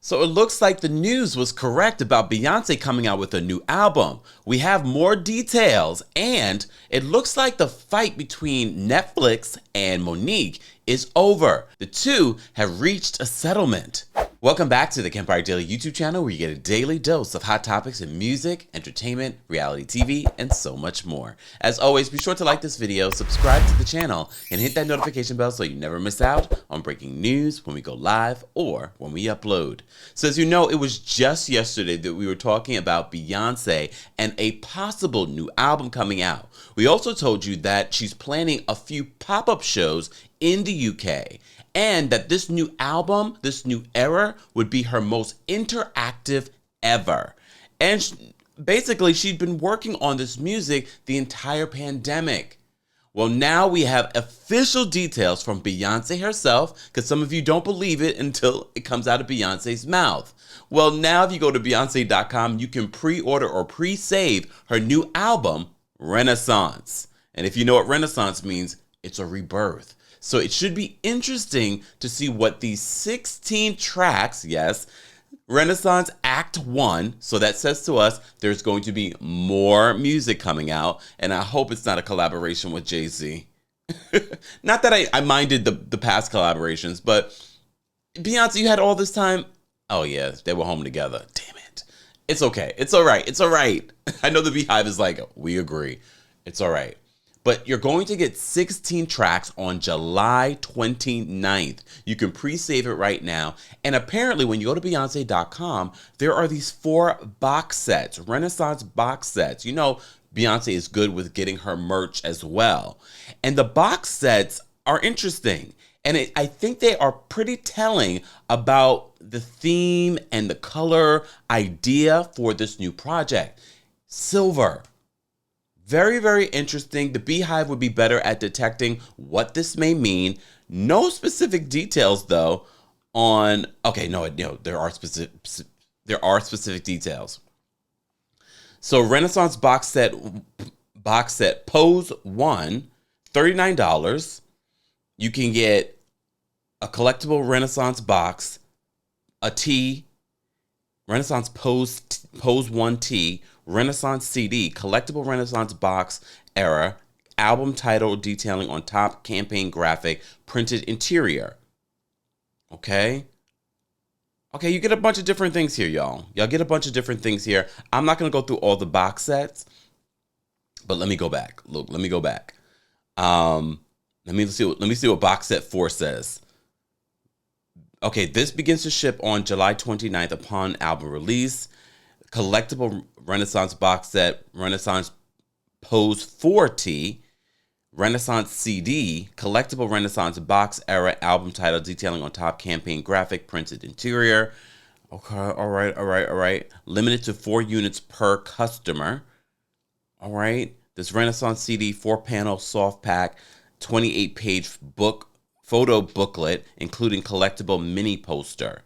So it looks like the news was correct about Beyonce coming out with a new album. We have more details, and it looks like the fight between Netflix and MoNique is over. The two have reached a settlement. Welcome back to the Kempire Daily YouTube channel, where you get a daily dose of hot topics in music, entertainment, reality TV, and so much more. As always, be sure to like this video, subscribe to the channel, and hit that notification bell so you never miss out on breaking news when we go live or when we upload. So as you know, it was just yesterday that we were talking about Beyonce and a possible new album coming out. We also told you that she's planning a few pop-up shows in the UK, and that this new album, this new era, would be her most interactive ever. And basically, she'd been working on this music the entire pandemic. Well, now we have official details from Beyonce herself, because some of you don't believe it until it comes out of Beyonce's mouth. Well, now if you go to Beyonce.com, you can pre-order or pre-save her new album, Renaissance. And if you know what Renaissance means, it's a rebirth. So it should be interesting to see what these 16 tracks, yes, Renaissance Act 1, so that says to us there's going to be more music coming out, and I hope it's not a collaboration with Jay-Z. Not that I minded the past collaborations, but Beyonce, you had all this time. Oh yeah, they were home together. Damn it. It's okay. It's all right. It's all right. I know the Beehive is like, we agree. It's all right. But you're going to get 16 tracks on July 29th. You can pre-save it right now. And apparently when you go to Beyonce.com, there are these 4 box sets, Renaissance box sets. You know, Beyonce is good with getting her merch as well. And the box sets are interesting. And I think they are pretty telling about the theme and the color idea for this new project. Silver. Very, very interesting. The Beehive would be better at detecting what this may mean. No specific details, though, on... Okay, no, there are specific details. So Renaissance box set Pose 1, $39. You can get a collectible Renaissance box, a tee, Renaissance Pose 1 tee, Renaissance CD, collectible Renaissance box era, album title detailing on top, campaign graphic, printed interior. Okay, you get a bunch of different things here, y'all. Y'all get a bunch of different things here. I'm not going to go through all the box sets, but let me go back. Look, let me go back. Let me see what box set 4 says. Okay, this begins to ship on July 29th upon album release. Collectible Renaissance box set, Renaissance Pose 4T, Renaissance CD, collectible Renaissance box era, album title detailing on top, campaign graphic, printed interior. Okay, all right. Limited to 4 units per customer. All right. This Renaissance CD 4-panel soft pack, 28-page photo booklet, including collectible mini poster.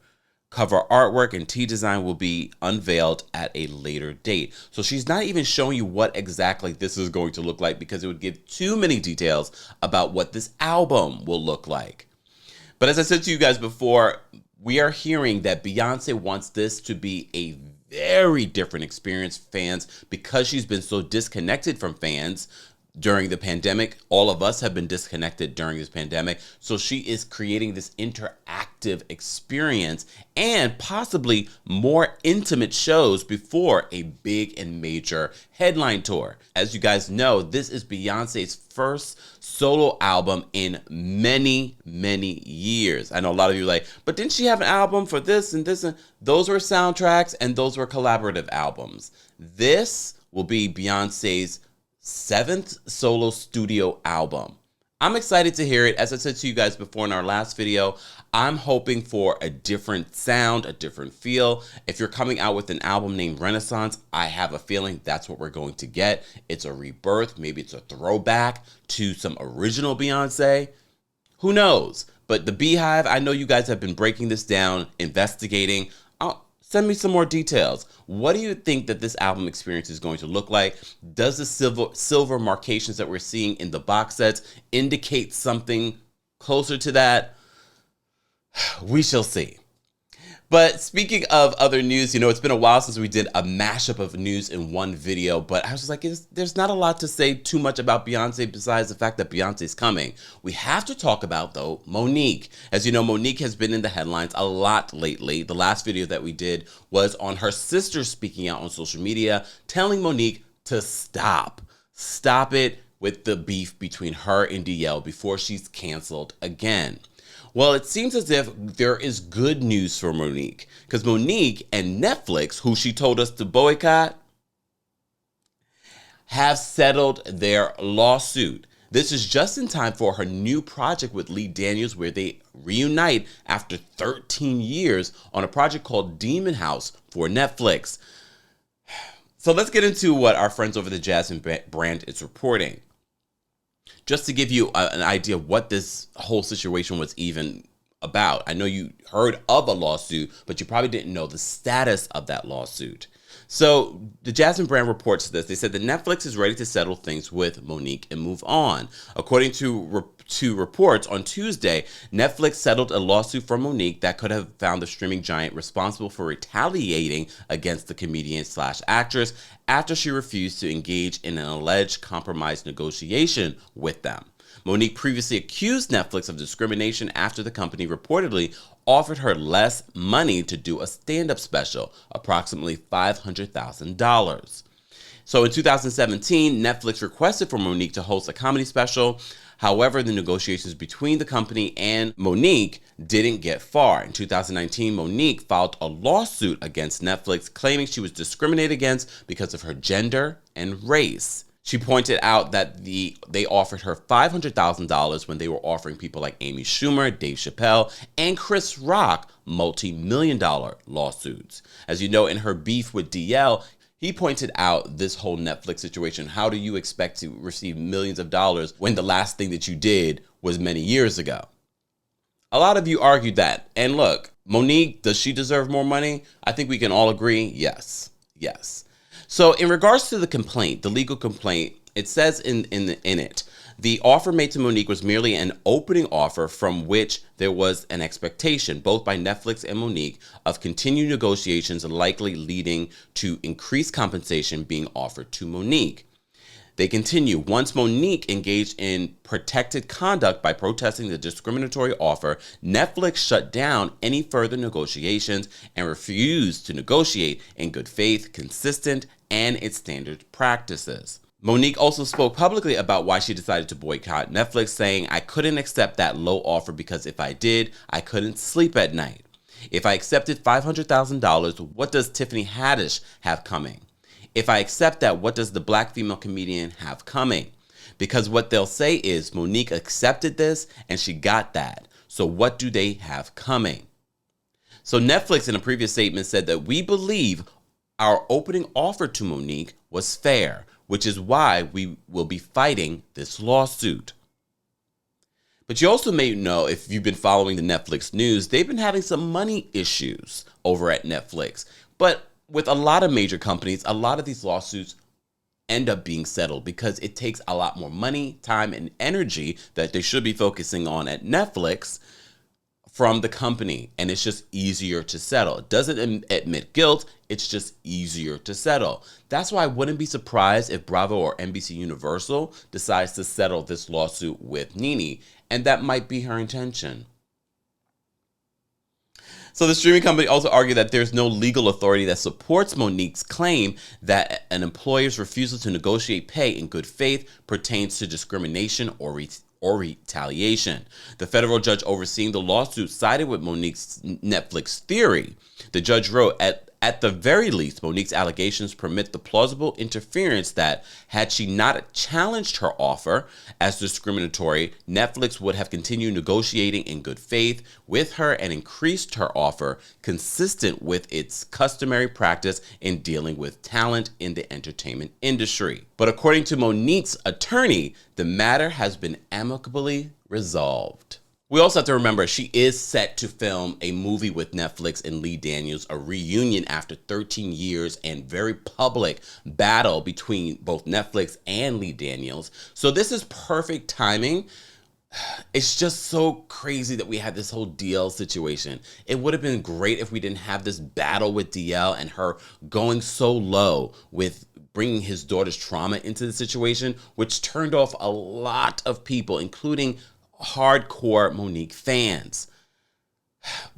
Cover artwork and tee design will be unveiled at a later date. So she's not even showing you what exactly this is going to look like, because it would give too many details about what this album will look like. But as I said to you guys before, we are hearing that Beyonce wants this to be a very different experience for fans, because she's been so disconnected from fans during the pandemic. All of us have been disconnected during this pandemic. So she is creating this interactive experience and possibly more intimate shows before a big and major headline tour. As you guys know, this is Beyonce's first solo album in many, many years. I know a lot of you are like, but didn't she have an album for this and this? And those were soundtracks and those were collaborative albums. This will be Beyonce's 7th solo studio album. I'm excited to hear it. As I said to you guys before in our last video, I'm hoping for a different sound, a different feel. If you're coming out with an album named Renaissance, I have a feeling that's what we're going to get. It's a rebirth. Maybe it's a throwback to some original Beyonce. Who knows? But the Beehive, I know you guys have been breaking this down, investigating. Send me some more details. What do you think that this album experience is going to look like? Does the silver markations that we're seeing in the box sets indicate something closer to that? We shall see. But speaking of other news, it's been a while since we did a mashup of news in one video, but I was just like, there's not a lot to say too much about Beyonce besides the fact that Beyonce's coming. We have to talk about, though, MoNique. As you know, MoNique has been in the headlines a lot lately. The last video that we did was on her sister speaking out on social media, telling MoNique to stop. Stop it with the beef between her and DL before she's canceled again. Well, it seems as if there is good news for MoNique, because MoNique and Netflix, who she told us to boycott, have settled their lawsuit. This is just in time for her new project with Lee Daniels, where they reunite after 13 years on a project called Demon House for Netflix. So let's get into what our friends over the Jasmine brand is reporting. Just to give you an idea of what this whole situation was even about. I know you heard of a lawsuit, but you probably didn't know the status of that lawsuit. So the Jasmine brand reports this. They said that Netflix is ready to settle things with MoNique and move on. According to reports on Tuesday, Netflix settled a lawsuit from MoNique that could have found the streaming giant responsible for retaliating against the comedian/actress after she refused to engage in an alleged compromise negotiation with them. MoNique previously accused Netflix of discrimination after the company reportedly offered her less money to do a stand-up special, approximately $500,000. So in 2017, Netflix requested for MoNique to host a comedy special. However, the negotiations between the company and MoNique didn't get far. In 2019, MoNique filed a lawsuit against Netflix, claiming she was discriminated against because of her gender and race. She pointed out that they offered her $500,000 when they were offering people like Amy Schumer, Dave Chappelle, and Chris Rock multi-million-dollar lawsuits. As you know, in her beef with DL, he pointed out this whole Netflix situation. How do you expect to receive millions of dollars when the last thing that you did was many years ago? A lot of you argued that. And look, MoNique, does she deserve more money? I think we can all agree, yes. Yes. So in regards to the complaint, the legal complaint, it says in it, the offer made to MoNique was merely an opening offer from which there was an expectation, both by Netflix and MoNique, of continued negotiations likely leading to increased compensation being offered to MoNique. They continue, once MoNique engaged in protected conduct by protesting the discriminatory offer, Netflix shut down any further negotiations and refused to negotiate in good faith, consistent, and its standard practices. MoNique also spoke publicly about why she decided to boycott Netflix, saying, "I couldn't accept that low offer because if I did, I couldn't sleep at night. If I accepted $500,000, what does Tiffany Haddish have coming? If I accept that, what does the black female comedian have coming? Because what they'll say is MoNique accepted this and she got that. So what do they have coming?" So Netflix in a previous statement said that we believe our opening offer to MoNique was fair, which is why we will be fighting this lawsuit. But you also may know, if you've been following the Netflix news, they've been having some money issues over at Netflix. But with a lot of major companies, a lot of these lawsuits end up being settled because it takes a lot more money, time, and energy that they should be focusing on at Netflix from the company, and it's just easier to settle. It doesn't admit guilt, it's just easier to settle. That's why I wouldn't be surprised if Bravo or NBC Universal decides to settle this lawsuit with Nique, and that might be her intention. So the streaming company also argued that there's no legal authority that supports MoNique's claim that an employer's refusal to negotiate pay in good faith pertains to discrimination or retaliation. The federal judge overseeing the lawsuit sided with MoNique's Netflix theory. The judge wrote, at the very least, MoNique's allegations permit the plausible inference that had she not challenged her offer as discriminatory, Netflix would have continued negotiating in good faith with her and increased her offer consistent with its customary practice in dealing with talent in the entertainment industry. But according to MoNique's attorney, the matter has been amicably resolved. We also have to remember she is set to film a movie with Netflix and Lee Daniels, a reunion after 13 years and very public battle between both Netflix and Lee Daniels. So this is perfect timing. It's just so crazy that we had this whole DL situation. It would have been great if we didn't have this battle with DL and her going so low with bringing his daughter's trauma into the situation, which turned off a lot of people, including hardcore MoNique fans.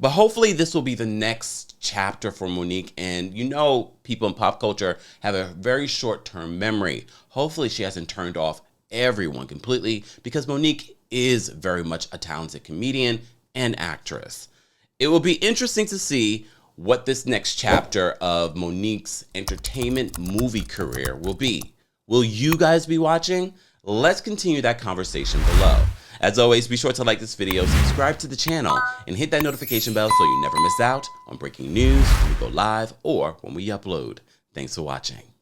But hopefully this will be the next chapter for MoNique. And you know, people in pop culture have a very short-term memory. Hopefully she hasn't turned off everyone completely, because MoNique is very much a talented comedian and actress. It will be interesting to see what this next chapter of MoNique's entertainment movie career will be. Will you guys be watching? Let's continue that conversation below. As always, be sure to like this video, subscribe to the channel, and hit that notification bell so you never miss out on breaking news when we go live or when we upload. Thanks for watching.